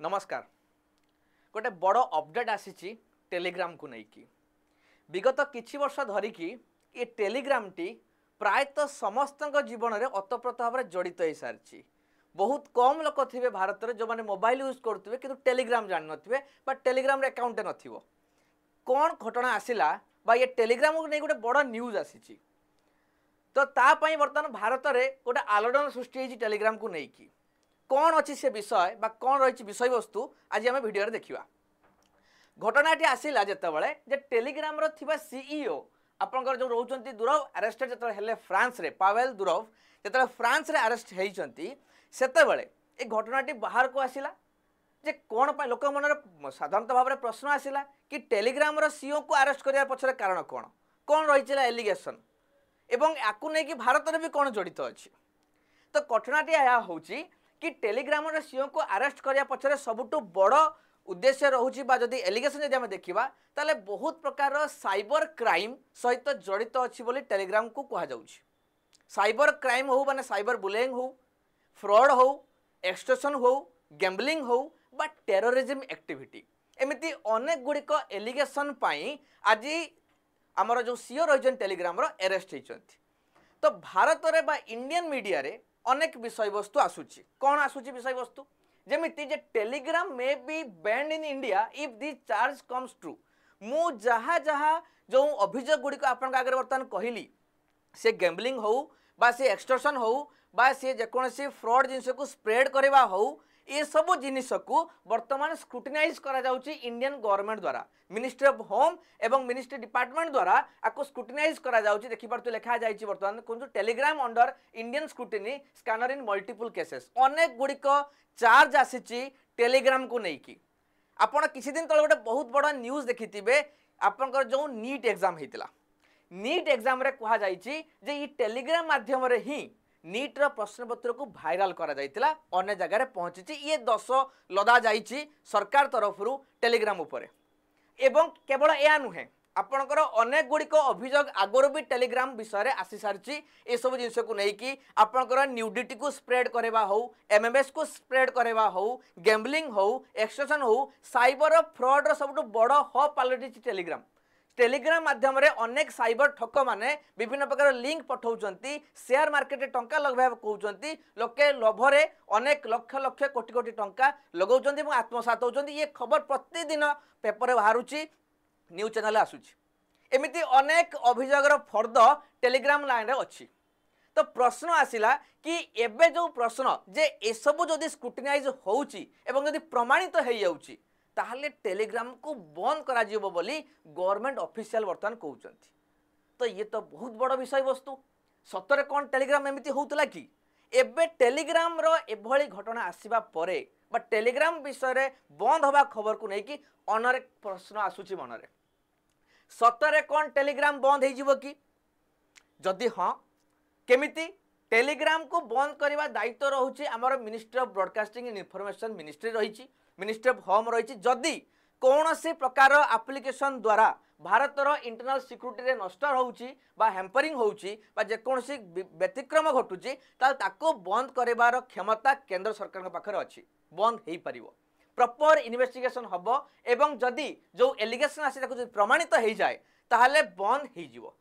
नमस्कार। गोटे बड़ अपडेट आसी टेलीग्राम को लेकिन विगत किछि वर्ष धरिकी ये टेलीग्राम टी प्रायतः समस्त जीवन में ओतप्रोत भाव में जड़ित हो सारी। बहुत कम लोक थे भारत में जो मैंने मोबाइल यूज करुवे कि टेलीग्राम जान नथिबे बा टेलीग्राम अकाउंट नथिबो। कौन घटना आसिला बा ये टेलीग्राम को नहीं गोटे बड़ न्यूज आसी तो तापाई बर्तमान भारत में गोटे आलोड़न सृष्टि होती टेलीग्राम को लेकिन कौन अच्छी से विषय बा कौन रही विषय वस्तु आज आम भिडियो देखा। घटनाटी आसला जिते टेलीग्राम थिबा सीईओ आपंकर जो रोचंती दुरव अरेस्टेड जो हेले फ्रांस रे पावेल दुरव जो फ्रांस रे अरेस्ट होती सेतेबेले ए घटनाटी बाहर को आसिला जे कौन पर लोक मन साधारणतः भाव में प्रश्न आसिला कि टेलीग्राम रो सीईओ को अरेस्ट करने पछरे कारण कौन कौन रही एलिगेशन एवं याकू नहीं कि भारत में भी कौन जड़ित अच्छी। तो घटनाटी यह होची कि टेलीग्राम रो सीईओ को अरेस्ट करने पछरे सबुठु बड़ उद्देश्य रोचे जदि एलिगेशन जब देखा ताले बहुत प्रकार साइबर क्राइम सहित जड़ित अच्छी बोली टेलीग्राम को कहुच्छी। साइबर क्राइम हो माने साइबर बुलिंग हो फ्रॉड हो एक्सटॉर्शन हो गैम्बलिंग हो बा टेररिज्म एक्टिविटी एमती अनेक गुड़िक एलिगेशन आज आमर जो सीईओ रही टेलीग्राम अरेस्ट होती। तो भारत में बा इंडियन मीडिया रे अनेक विषय वस्तु आसूची। कौन आसूची विषय वस्तु जेमिति जे telegram may be banned in India if this charge comes true. मु जहाँ जहाँ जो अभियोग गुड़िक आपण आगे बर्तमान कहली से गैम्बलिंग हो बा से एक्सटॉर्शन हो बा से जेकोसी फ्रॉड जिनस को स्प्रेड करवा हो ये सब जिनिस को वर्तमान स्क्रूटिनाइज करा जाउची इंडियन गवर्नमेंट द्वारा मिनिस्ट्री ऑफ होम एवं मिनिस्ट्री डिपार्टमेंट द्वारा आपको स्क्रूटिनाइज करा जाउची। देखि पारतु लिखा जाइची वर्तमान कोन telegram under Indian scrutiny scanner in multiple cases अनेक गुड़िक चार्ज आसीची टेलीग्राम को लेकिन। आपण किसी दिन तले गोटे बहुत बड़ा न्यूज देखिथिबे आपनकर जो नीट एग्जाम हेतिला नीट एग्जाम रे कहा जाइची जे ई टेलीग्राम माध्यम रे ही नीट प्रश्नपत्र को भाइराल करा जाइतिला अन्य जगह पहुंची ये 10 लदा जाइची सरकार तरफ टेलीग्राम उपरे। एवं केवल या नुहे आपणकर अनेक गुड़िक अभियोग आगुरी भी टेलीग्राम विषय में आसी सारी ये सब जिनस को लेकिन आपणकर न्यूडिटी को स्प्रेड करवा हो एमएमएस को स्प्रेड करवा हो गैम्बलिंग हो एक्सटॉर्शन हो साइबर फ्रॉड सब बड़ हब पलटि टेलीग्राम। टेलीग्राम माध्यम रे अनेक साइबर ठक माने विभिन्न प्रकार लिंक पठाउचंती शेयर मार्केट टंका लगवा कहउचंती लोके लोभरे अनेक लक्ष लक्ष कोटी कोटी टंका लगाउचंती और आत्मसात होउचंती। ये खबर प्रतिदिन पेपर बाहरुची न्यूज चैनल आसुची एमिति अनेक अभियोगर फर्द टेलीग्राम लाइन रे अच्छी। तो प्रश्न आसिला कि एबे जो प्रश्न जे ए सब जदि स्क्रूटिनाइज होउची एवं जदि प्रमाणित हो जाउची ताहले टेलीग्राम को बंद करा जिवो बोली गवर्नमेंट ऑफिशियल वर्तमान कहउचंती। तो ये तो बहुत बड़ विषय वस्तु सतरे कौन टेलीग्राम एमिति होउतला कि एबे टेलीग्राम रो एभली घटना आसीबा परे बा टेलीग्राम विषय रे बंद होबा खबर को नहीं कि अनेक प्रश्न आसुची मनरे सतरे कौन टेलीग्राम बंद हो जिवो कि जदि हाँ केमिति टेलीग्राम को बंद करने दायित्व रोचे आमर ministry of broadcasting and information ministry रही मिनिस्ट्री ऑफ होम रही जदि कौन से प्रकार एप्लिकेशन द्वारा भारतर इंटरनल सिक्यूरिटी रे नष्ट होउची बा हैम्परिंग होउची बा जेकोसी व्यतिक्रम घटुची ताको बंद करबार क्षमता केंद्र सरकार के पाखरे अछि बंद हेई परिवो प्रॉपर इन्वेस्टिगेशन हबो एवं जदि जो एलिगेशन आसी ताको प्रमाणित हो जाए ताहले बंद हेई जिवो।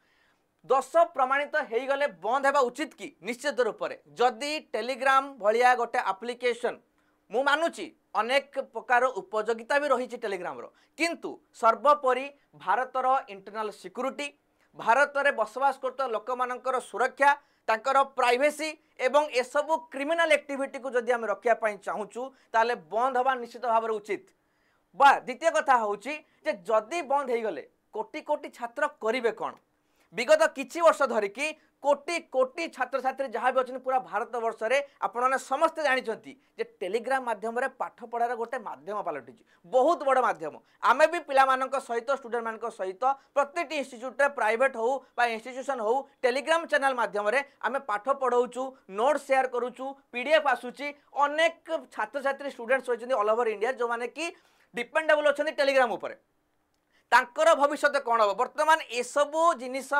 10 प्रमाणित हो गले बंद हेबा उचित कि निश्चित रूप से जदि टेलीग्राम भलिया गोटे एप्लिकेशन मु मानुची अनेक प्रकार उपयोगिता भी रही टेलीग्राम रो किंतु सर्वोपरि भारतर इंटरनल सिक्यूरिटी भारत में बसवास करता लोक मानकर सुरक्षा तांकर प्राइवेसी एवं ए सब क्रिमिनल एक्टिविटी को जदि हम रखिया पई चाहूचु ताले बंद हवा निश्चित भाव उचित। बा द्वितीय कथा होची जे जदि बंद हो गले कोटी कोटी छात्र करिवे कौन विगत किछि वर्ष धरिकी कोटी कोटी छात्र छात्री जहाँ भी अच्छे पूरा भारत वर्ष में आपने समस्ते जानते जे टेलीग्राम माध्यम पाठ पढ़ार गोटे माध्यम पलटि बहुत बड़ माध्यम आमे भी पिला सहित स्टूडेंट मान सहित प्रत्येक इंस्टीट्यूट प्राइवेट हो बा इंस्टीट्यूशन हो टेलीग्राम चैनल माध्यम आमे पाठ पढ़ाऊँ नोट शेयर करूँ पीडीएफ आसूची अनेक छात्र छात्री स्टूडेंट्स रही ऑल ओवर इंडिया जो मैंने कि डिपेंडेबल अच्छा टेलीग्राम उपर तांकर भविष्य कौन हम बर्तमान ये सबू जिनिस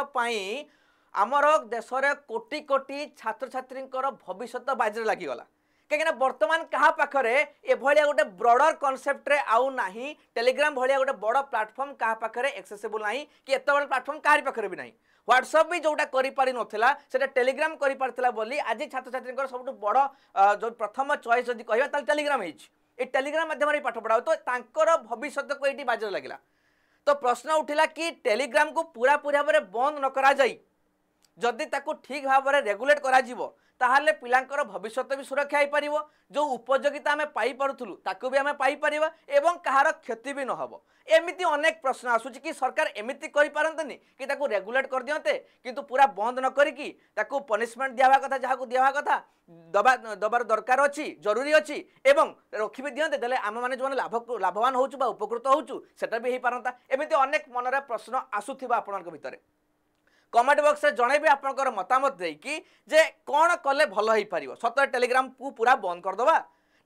आमर देश में कोटी कोटी छात्र छात्री भविष्य बाजी लगीगला कहीं बर्तमान क्या पाखे एभलिया गोटे ब्रॉडर कॉन्सेप्ट रे आउ नाही टेलीग्राम भलिया गोटे बड़ प्लेटफॉर्म क्या पाखे एक्सेसिबल नाही कि एत बड़ प्लेटफॉर्म कहारी पाखे भी नहीं व्हाट्सएप भी जोटा करि पारि नथिला सेटा टेलीग्राम करि पारथिला बोली आज छात्र छात्री सब बड़ जो प्रथम चॉइस जदि कहबा ताल टेलीग्राम हिच ए टेलीग्राम माध्यम रे पाठ पढ़ाओ तो तांकर भविष्य को एटी बाजर लगिला तो प्रश्न उठिला कि टेलीग्राम को पूरा पूरा भाव बंद न करा जाई जदि ताको ठीक भाव में रेगुलेट करा जिवो ताहले पिलांकर भविष्य भी सुरक्षा हो पार जो उपयोगिता आम पाइपरु ताकू भी आम पाइपर एवं कहार क्षति भी नहब एमती अनेक प्रश्न आसूची कि सरकार एमती करपारतनी कि ताकू रेगुलेट कर दियंते किंतु पूरा बंद न करिकी ताकू पनिशमेंट दिया कथा जहाँ दिया कथा दबार दरकार अच्छी जरूरी अच्छी एवं रखी भी दियंते देले आम मैंने जो लाभवान होचु उपकृत होचु सेटा भी हो पारता एमती अनेक मनरे प्रश्न आसुथिबा आपनक भितरे कमेंट बॉक्स में जनइबे आपनकर मतामत देकी जे कौन कले भल हो पार सतरे टेलीग्राम को पूरा बंद करदवा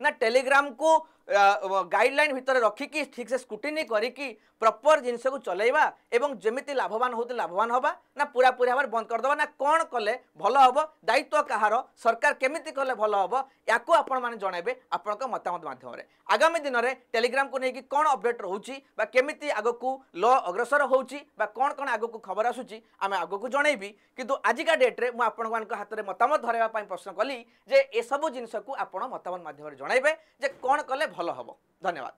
ना टेलीग्राम को गाइडलाइन भितर रखिकी ठीक से स्क्रूटिनी करिकी प्रॉपर जिनस को चलेबा एवं जेमिति लाभवान होते लाभवान हवा ना पूरा पूरा भाव बंद करदवा ना कौन कले भल हम दायित्व कहार सरकार केमिति कले भल हम या आपण मैंने जनइबे आपण मतामत माध्यम आगामी दिन में टेलीग्राम को लेकिन कौन अपडेट रोची केमिति आगक लॉ अग्रसर होची कौन कौन आगक खबर आसूची आम आगक जनइबी किंतु आजिका डेट्रे मुझे हाथ में मतामत धरवाई प्रश्न कली जे ए सब जिनस को आप मतामत माध्यम जनइबे जे कौन कले भल हम धन्यवाद।